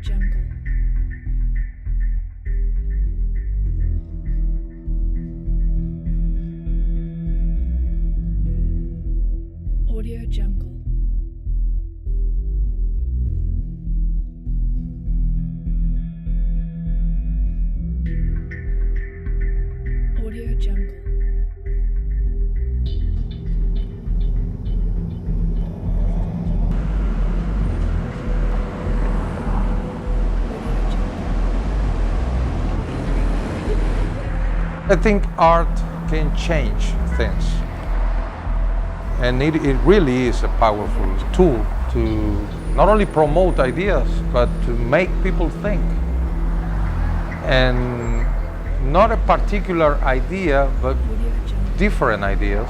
Jungle. Audio Jungle. Audio Jungle. I think art can change things. And it really is a powerful tool to not only promote ideas, but to make people think. And not a particular idea, but different ideas.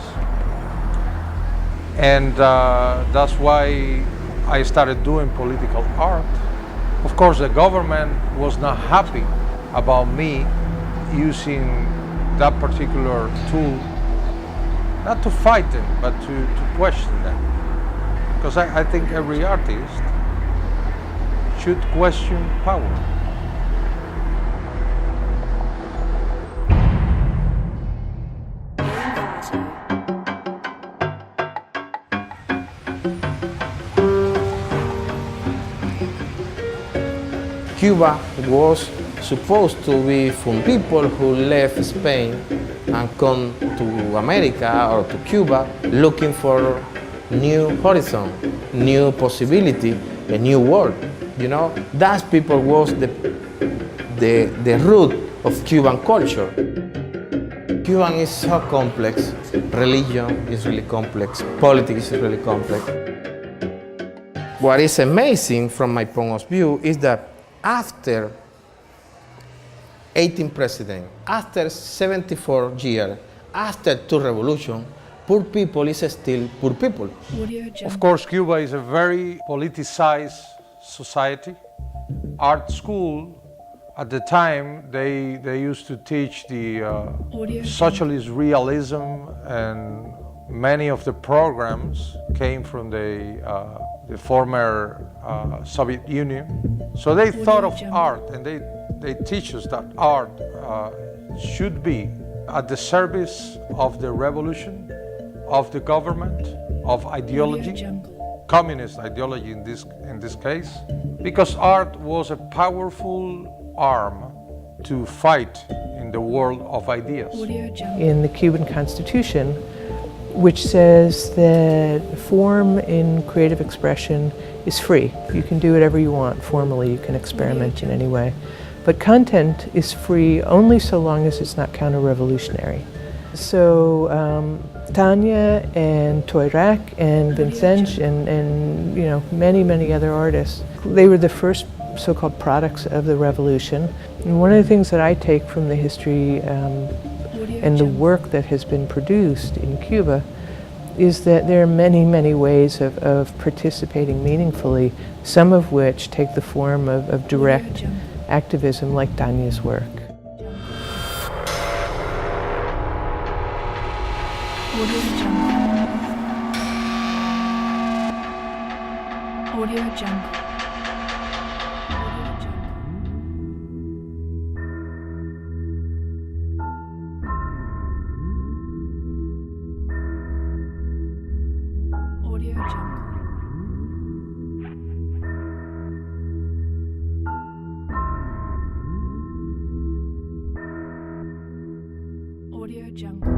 And that's why I started doing political art. Of course, the government was not happy about me using that particular tool, not to fight them, but to question them. Because I think every artist should question power. Cuba was supposed to be from people who left Spain and come to America or to Cuba looking for new horizon, new possibility, a new world. You know, that people was the root of Cuban culture. Cuban is so complex, religion is really complex, politics is really complex. What is amazing from my point of view is that after 18 presidents, after 74 years, after two revolutions, poor people is still poor people. Of course, Cuba is a very politicized society. Art school, at the time, they used to teach the socialist realism, and many of the programs came from the former Soviet Union. So they thought of art, and they teach us that art should be at the service of the revolution, of the government, of ideology, communist ideology in this case, because art was a powerful arm to fight in the world of ideas. In the Cuban Constitution, which says that form in creative expression is free. You can do whatever you want formally, you can experiment in any way. But content is free only so long as it's not counter-revolutionary. So Tania and Toirac and Vicente and you know many other artists, they were the first so-called products of the revolution. And one of the things that I take from the history and the work that has been produced in Cuba is that there are many ways of participating meaningfully, some of which take the form of direct activism like Tania's work. Audio Jungle. Audio Jungle. Audio Jungle.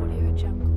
Audio Jungle.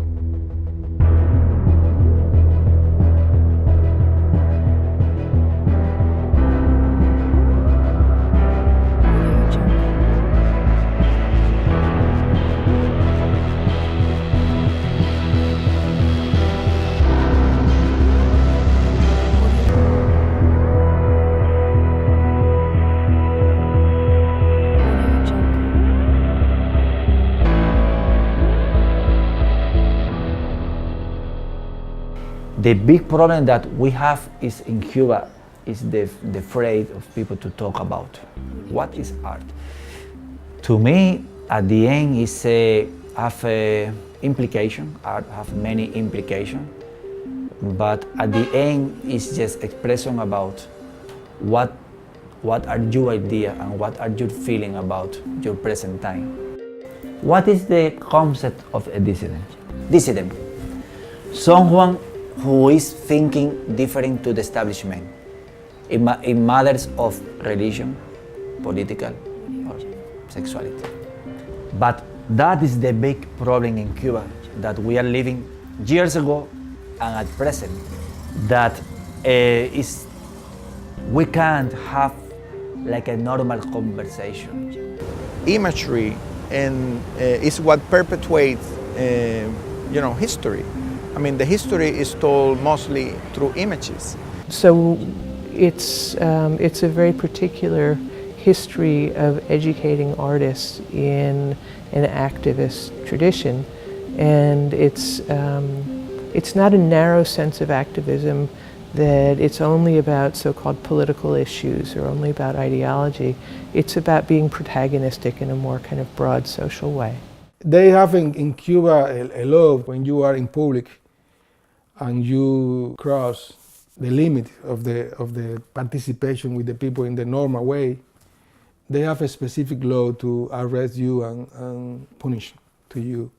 The big problem that we have is in Cuba is the afraid of people to talk about what is art. To me, at the end, have a implication. Art have many implications. but at the end it's just expression about what are your idea and what are you feeling about your present time. What is the concept of a dissident? Dissident, someone who is thinking different to the establishment in matters of religion, political, or sexuality. But that is the big problem in Cuba, that we are living years ago and at present, that we can't have like a normal conversation. Imagery is what perpetuates, history. I mean, the history is told mostly through images. So it's a very particular history of educating artists in an activist tradition, and it's not a narrow sense of activism that it's only about so-called political issues or only about ideology. It's about being protagonistic in a more kind of broad social way. They have in Cuba a law when you are in public and you cross the limit of the participation with the people in the normal way, they have a specific law to arrest you and punish to you.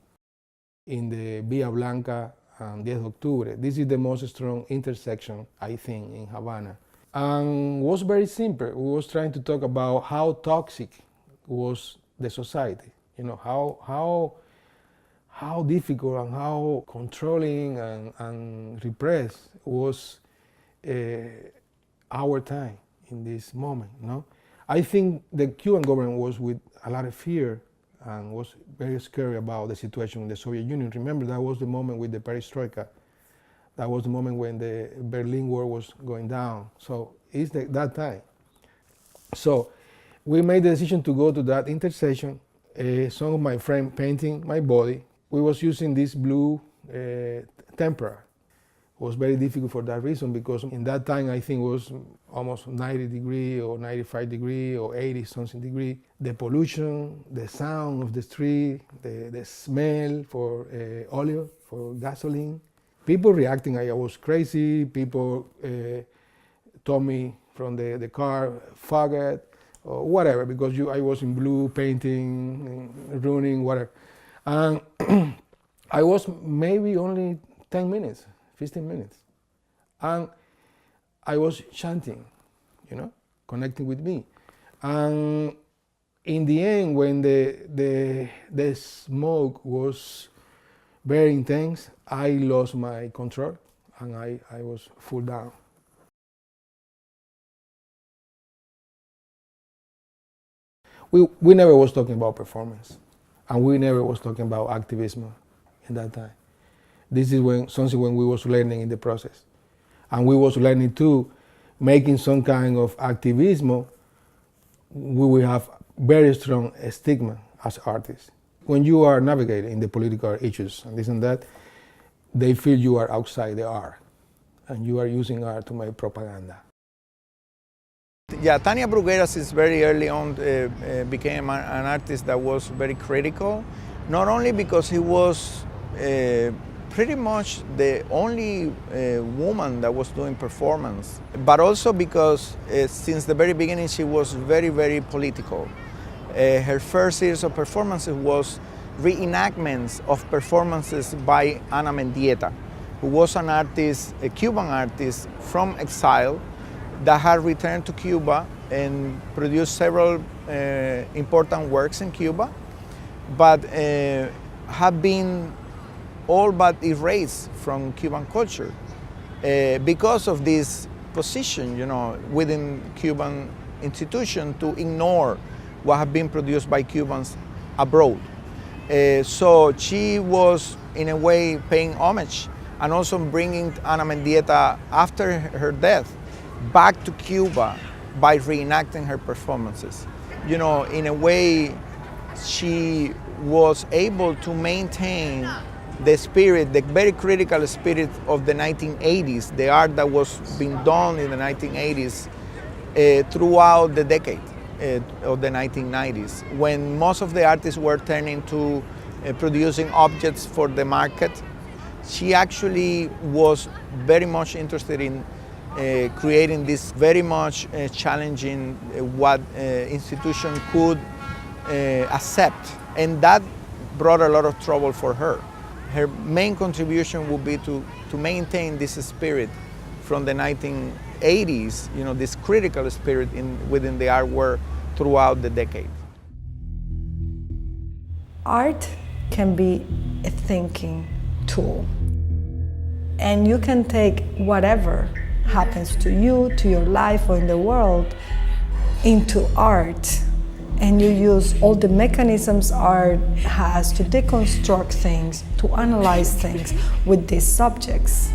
In the Villa Blanca and 10 de Octubre, this is the most strong intersection, I think, in Havana. And it was very simple. We was trying to talk about how toxic was the society. How difficult and how controlling and repressed was our time in this moment. I think the Cuban government was with a lot of fear and was very scary about the situation in the Soviet Union. Remember, that was the moment with the perestroika. That was the moment when the Berlin Wall was going down. So it's that time. So we made the decision to go to that intersection. Some of my friends painting my body. We was using this blue tempera. It was very difficult for that reason, because in that time I think it was almost 90 degree or 95 degree or 80 something degree. The pollution, the sound of the street, the smell for oil, for gasoline. People reacting, I was crazy. People told me from the car, faggot, or whatever, because I was in blue painting, ruining, whatever. And I was maybe only 10 minutes. 15 minutes. And I was chanting, connecting with me. And in the end, when the smoke was very intense, I lost my control and I was full down. We never was talking about performance, and we never was talking about activism in that time. This is something when we was learning in the process. And we was learning too, making some kind of activism, we will have very strong stigma as artists. When you are navigating in the political issues and this and that, they feel you are outside the art and you are using art to make propaganda. Yeah, Tania Brugueras is very early on became an artist that was very critical, not only because he was pretty much the only woman that was doing performance, but also because since the very beginning she was very, very political. Her first series of performances was reenactments of performances by Ana Mendieta, who was an artist, a Cuban artist from exile that had returned to Cuba and produced several important works in Cuba, but had been all but erased from Cuban culture because of this position, within Cuban institution to ignore what had been produced by Cubans abroad. So she was, in a way, paying homage and also bringing Ana Mendieta, after her death, back to Cuba by reenacting her performances. In a way, she was able to maintain the spirit, the very critical spirit of the 1980s, the art that was being done in the 1980s throughout the decade of the 1990s, when most of the artists were turning to producing objects for the market. She actually was very much interested in creating this very much challenging what institution could accept, and that brought a lot of trouble for her. Her main contribution would be to maintain this spirit from the 1980s, this critical spirit within the art world throughout the decade. Art can be a thinking tool, and you can take whatever happens to you, to your life, or in the world into art, and you use all the mechanisms art has to deconstruct things, to analyze things with these subjects.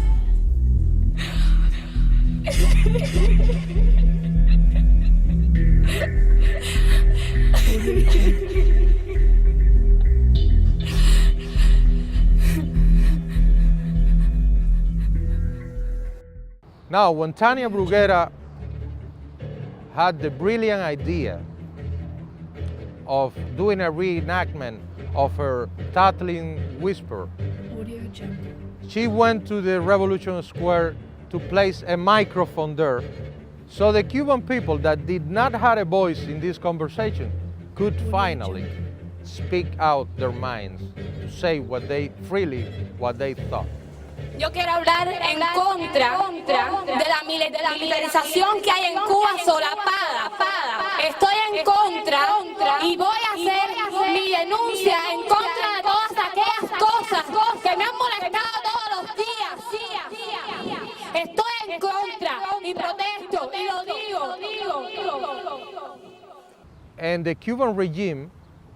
Now, when Tania Bruguera had the brilliant idea of doing a reenactment of her Tattling Whisper, Audio Jungle. she went to the Revolution Square to place a microphone there so the Cuban people that did not have a voice in this conversation could finally speak out their minds, to say what they thought. Yo quiero hablar en contra de la militarización que hay en Cuba solapada. Estoy en contra y voy a hacer mi denuncia en contra de todas aquellas cosas que me han molestado todos los días. Estoy en contra y protesto y lo digo. And the Cuban regime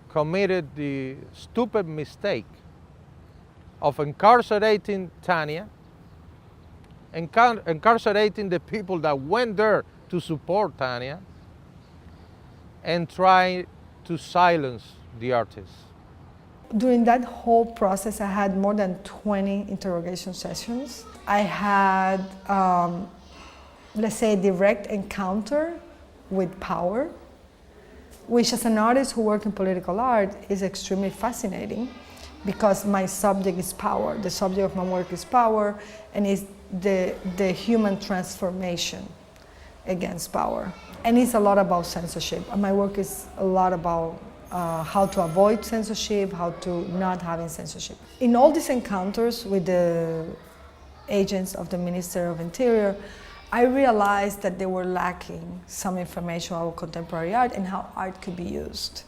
committed the stupid mistake of incarcerating Tania, incarcerating the people that went there to support Tania, and try to silence the artists. During that whole process, I had more than 20 interrogation sessions. I had, let's say, a direct encounter with power, which as an artist who works in political art is extremely fascinating, because my subject is power. The subject of my work is power, and it's the human transformation against power. And it's a lot about censorship. And my work is a lot about how to avoid censorship, how to not having censorship. In all these encounters with the agents of the Ministry of Interior, I realized that they were lacking some information about contemporary art and how art could be used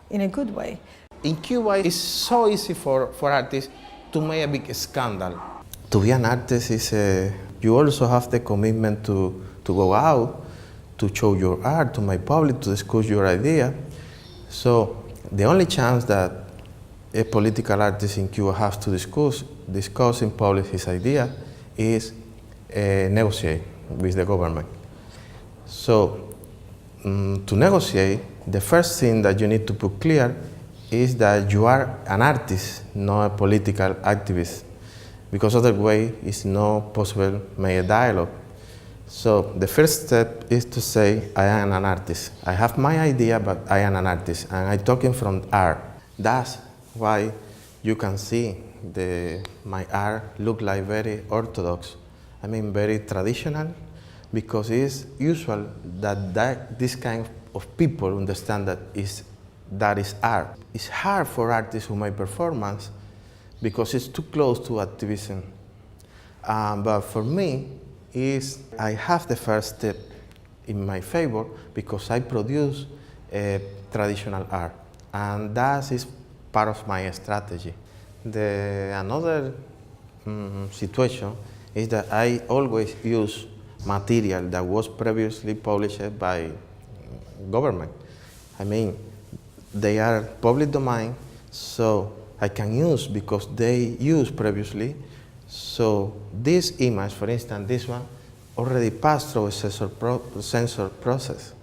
in a good way. In Cuba, it's so easy for artists to make a big scandal. To be an artist you also have the commitment to go out, to show your art, to make public, to discuss your idea. So the only chance that a political artist in Cuba has to discuss in public his idea is negotiate with the government. So to negotiate, the first thing that you need to put clear is that you are an artist, not a political activist, because otherwise it's not possible to make a dialogue. So the first step is to say, I am an artist. I have my idea, but I am an artist, and I'm talking from art. That's why you can see my art look like very orthodox. I mean, very traditional, because it's usual that this kind of people understand that is art. It's hard for artists who make performance because it's too close to activism. But for me, I have the first step in my favor because I produce traditional art, and that is part of my strategy. Another situation is that I always use material that was previously published by government. I mean, they are public domain, so I can use because they used previously. So this image, for instance, this one, already passed through a censor process.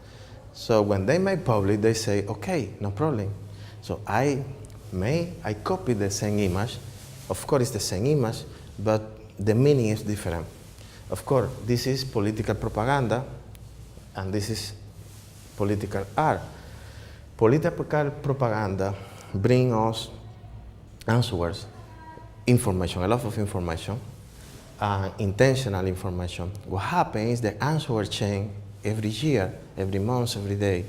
So when they make public, they say, okay, no problem. So I copy the same image. Of course, it's the same image, but the meaning is different. Of course, this is political propaganda, and this is political art. Political propaganda brings us answers information, a lot of information, intentional information. What happens is the answer change every year, every month, every day.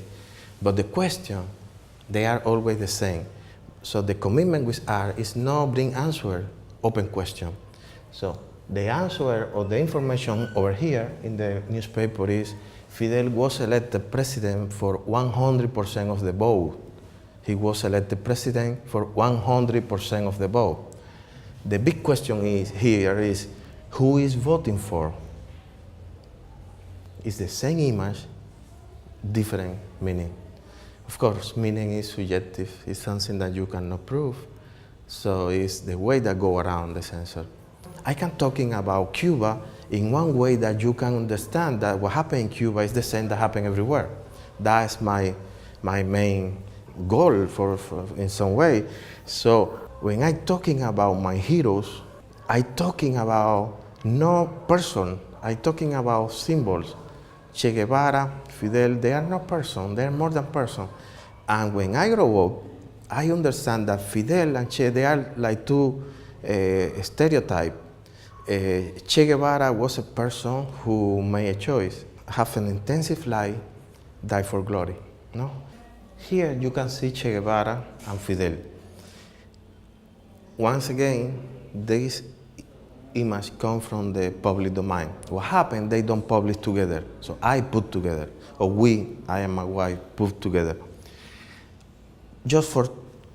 But the question, they are always the same. So the commitment with art is not bring answer, open question. So the answer or the information over here in the newspaper is Fidel was elected president for 100% of the vote. He was elected president for 100% of the vote. The big question here is who is voting for? It's the same image, different meaning. Of course, meaning is subjective. It's something that you cannot prove. So it's the way that go around the censor. I can talking about Cuba in one way that you can understand that what happened in Cuba is the same that happened everywhere. That's my main goal for in some way. So when I'm talking about my heroes, I'm talking about no person, I'm talking about symbols. Che Guevara, Fidel, they are not person, they are more than person. And when I grow up, I understand that Fidel and Che, they are like two stereotypes. Che Guevara was a person who made a choice, have an intensive life, die for glory. No? Here you can see Che Guevara and Fidel. Once again, this image come from the public domain. What happened, they don't publish together. So I put together, or we, I and my wife, put together. Just for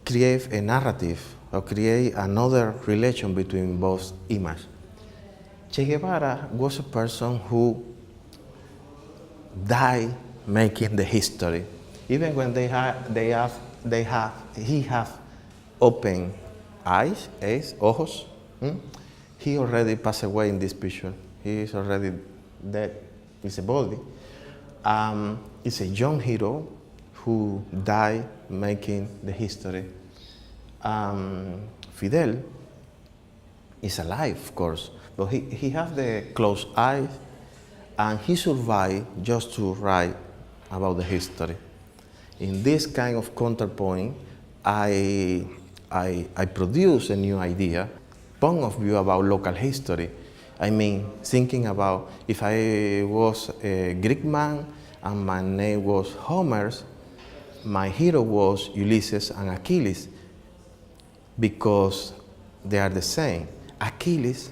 create a narrative, or create another relation between both images. Che Guevara was a person who died making the history. Even when he have open eyes, ojos, he already passed away in this picture. He is already dead. It's a body. It's a young hero who died making the history. Fidel is alive, of course, but he has the closed eyes, and he survived just to write about the history. In this kind of counterpoint, I produce a new idea, point of view about local history. I mean, thinking about if I was a Greek man and my name was Homer, my hero was Ulysses and Achilles, because they are the same. Achilles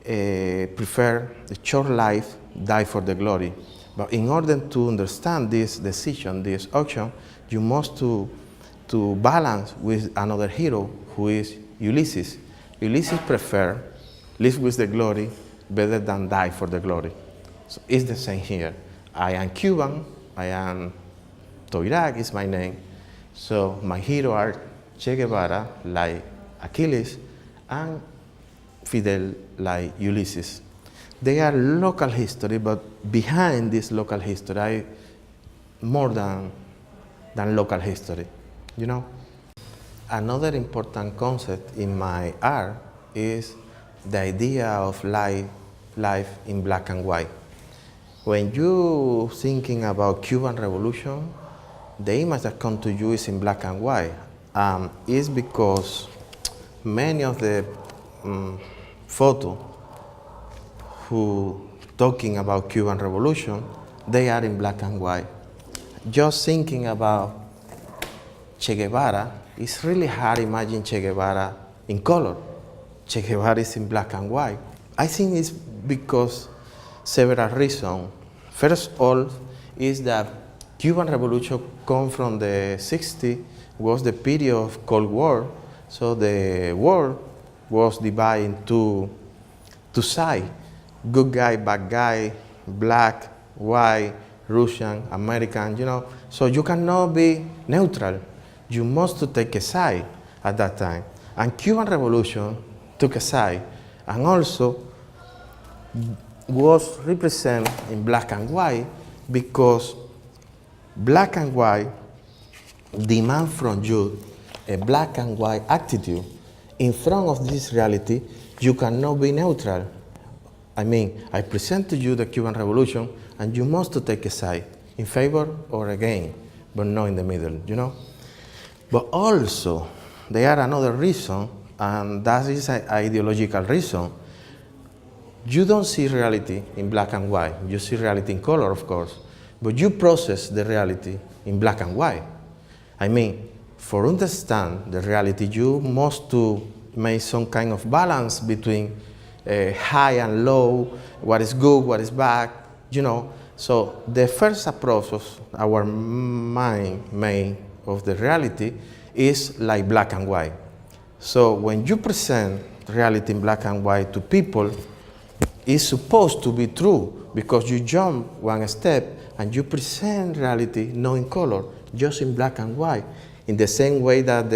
preferred the short life, die for the glory. But in order to understand this decision, this action, you must to balance with another hero who is Ulysses. Ulysses preferred live with the glory better than die for the glory. So it's the same here. I am Cuban, I am Toirac is my name. So my hero are Che Guevara, like Achilles, and Fidel, like Ulysses. They are local history, but behind this local history, more than local history, you know? Another important concept in my art is the idea of life in black and white. When you thinking about Cuban Revolution, the image that comes to you is in black and white. It's because many of the photos who talking about Cuban Revolution, they are in black and white. Just thinking about Che Guevara, it's really hard to imagine Che Guevara in color. Che Guevara is in black and white. I think it's because several reasons. First of all is that Cuban Revolution comes from the 60s, was the period of Cold War, so the world was divided into two sides. Good guy, bad guy, black, white, Russian, American, you know. So you cannot be neutral. You must take a side at that time. And Cuban Revolution took a side, and also was represented in black and white because black and white demand from you a black and white attitude. In front of this reality, you cannot be neutral. I mean, I present to you the Cuban Revolution, and you must take a side, in favor or against, but not in the middle, you know? But also, there are another reason, and that is an ideological reason. You don't see reality in black and white. You see reality in color, of course, but you process the reality in black and white. I mean, for understand the reality, you must to make some kind of balance between high and low, what is good, what is bad, you know. So the first approach of our mind made of the reality is like black and white. So when you present reality in black and white to people, it's supposed to be true because you jump one step and you present reality not in color, just in black and white, in the same way that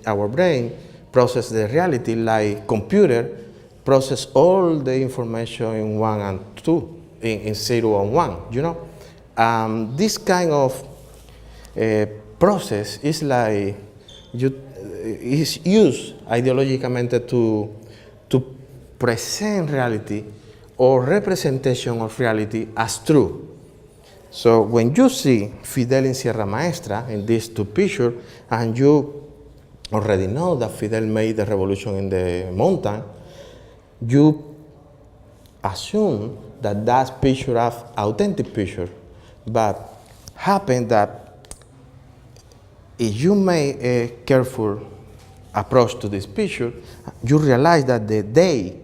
our brain processes the reality like computer process all the information in 1 and 2, in 0 and 1, you know. This kind of process is like, is used ideologically to present reality or representation of reality as true. So when you see Fidel in Sierra Maestra in these two pictures, and you already know that Fidel made the revolution in the mountain, you assume that that picture is authentic picture. But happen that if you make a careful approach to this picture, you realize that the day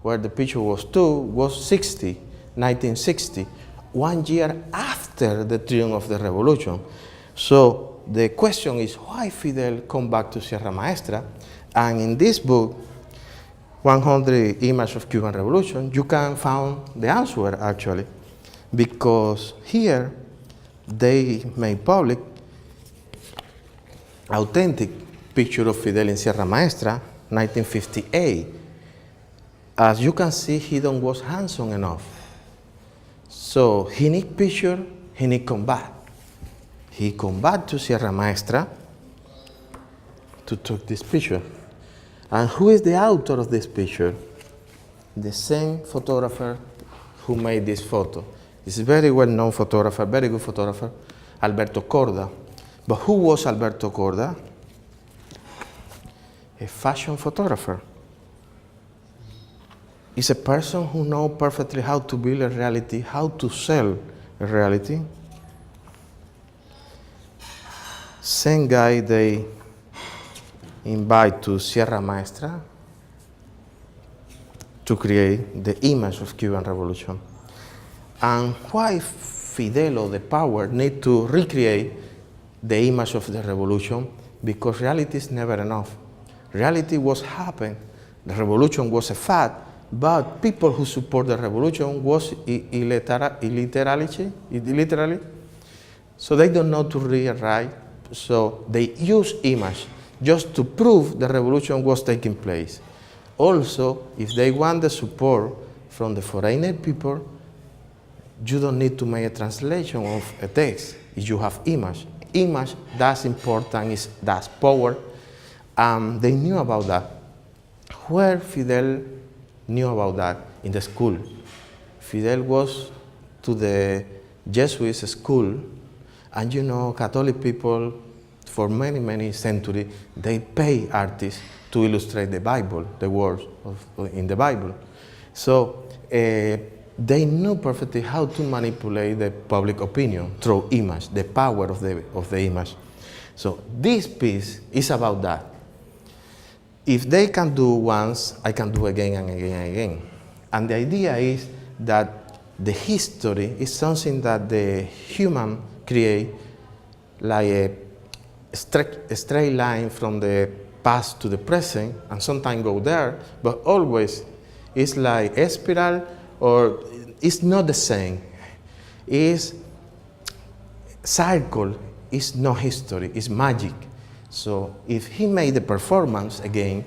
where the picture was took was 1960, 1 year after the triumph of the revolution. So the question is why Fidel come back to Sierra Maestra, and in this book, 100 Images of Cuban Revolution, you can find the answer actually, because here they made public authentic picture of Fidel in Sierra Maestra, 1958. As you can see, he don't was handsome enough. So he need picture, he need combat. He come back to Sierra Maestra to take this picture. And who is the author of this picture? The same photographer who made this photo. He's a very well-known photographer, very good photographer, Alberto Corda. But who was Alberto Corda? A fashion photographer. He's a person who knows perfectly how to build a reality, how to sell a reality. Same guy they invite to Sierra Maestra to create the image of Cuban Revolution. And why Fidel or the power need to recreate the image of the revolution? Because reality is never enough. Reality was happening, the revolution was a fact, but people who support the revolution was illiterally, so they don't know to read and write, so they use image just to prove the revolution was taking place. Also, if they want the support from the foreigner people, you don't need to make a translation of a text if you have image. Image, that's important, that's power. They knew about that. Where Fidel knew about that? In the school. Fidel was to the Jesuit school, and you know, Catholic people, for many, many centuries, they pay artists to illustrate the Bible, the words in the Bible. So they knew perfectly how to manipulate the public opinion through image, the power of the image. So this piece is about that. If they can do once, I can do again and again and again. And the idea is that the history is something that the human create, like a straight line from the past to the present, and sometimes go there, but always it's like a spiral, or it's not the same. It's cycle, it's not history, it's magic. So if he made the performance again,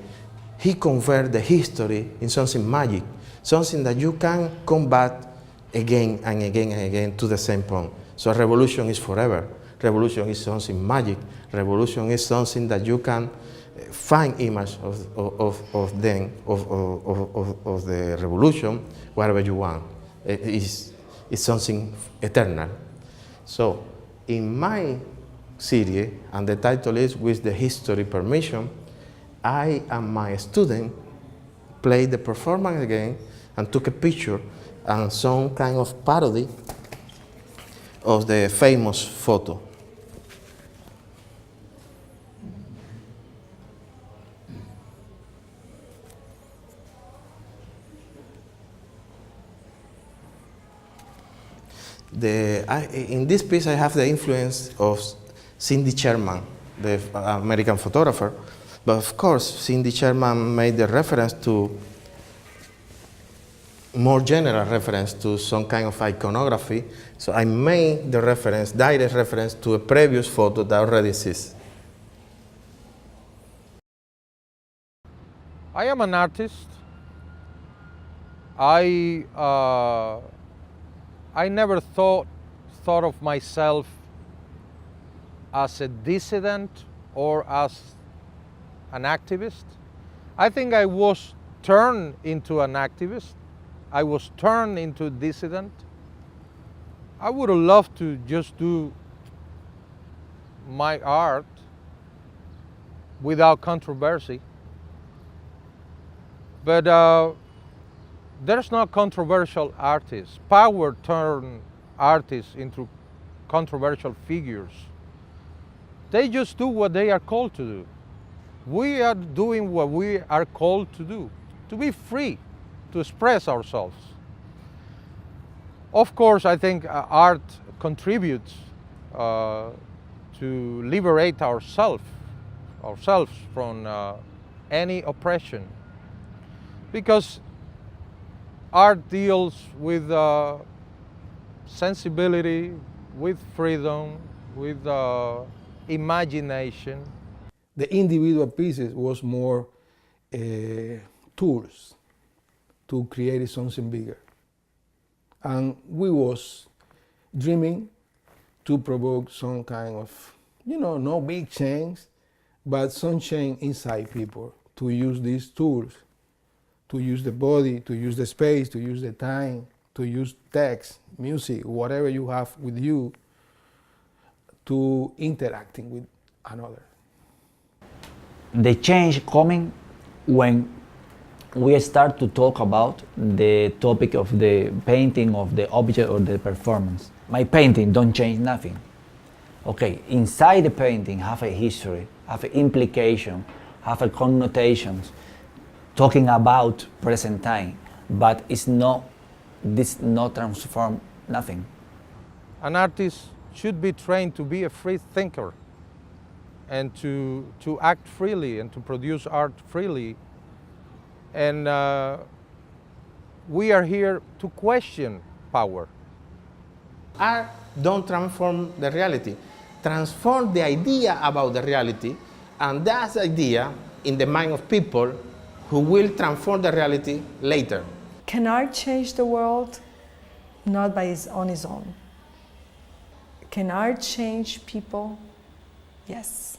he convert the history in something magic, something that you can combat again and again and again to the same point. So revolution is forever. Revolution is something magic. Revolution is something that you can find image of the revolution wherever you want. It's something eternal. So in my series, and the title is With the History Permission, I and my student played the performance again and took a picture and some kind of parody of the famous photo. In this piece I have the influence of Cindy Sherman, the American photographer, but of course Cindy Sherman made the reference to, more general reference to some kind of iconography, so I made the reference, direct reference to a previous photo that already exists. I am an artist. I never thought of myself as a dissident or as an activist. I think I was turned into an activist. I was turned into a dissident. I would have loved to just do my art without controversy. But there's no controversial artists. Power turned artists into controversial figures. They just do what they are called to do. We are doing what we are called to do, to be free, to express ourselves. Of course, I think art contributes to liberate ourselves from any oppression, because art deals with sensibility, with freedom, with imagination. The individual pieces was more tools to create something bigger. And we was dreaming to provoke some kind of, no big change, but some change inside people, to use these tools, to use the body, to use the space, to use the time, to use text, music, whatever you have with you, to interacting with another. The change coming when we start to talk about the topic of the painting of the object or the performance. My painting don't change nothing. Okay, inside the painting have a history, have an implication, have a connotations, talking about present time, but this not transform nothing. An artist should be trained to be a free thinker and to act freely and to produce art freely. And we are here to question power. Art don't transform the reality, transform the idea about the reality, and that idea in the mind of people who will transform the reality later. Can art change the world? Not on its own. Can art change people? Yes.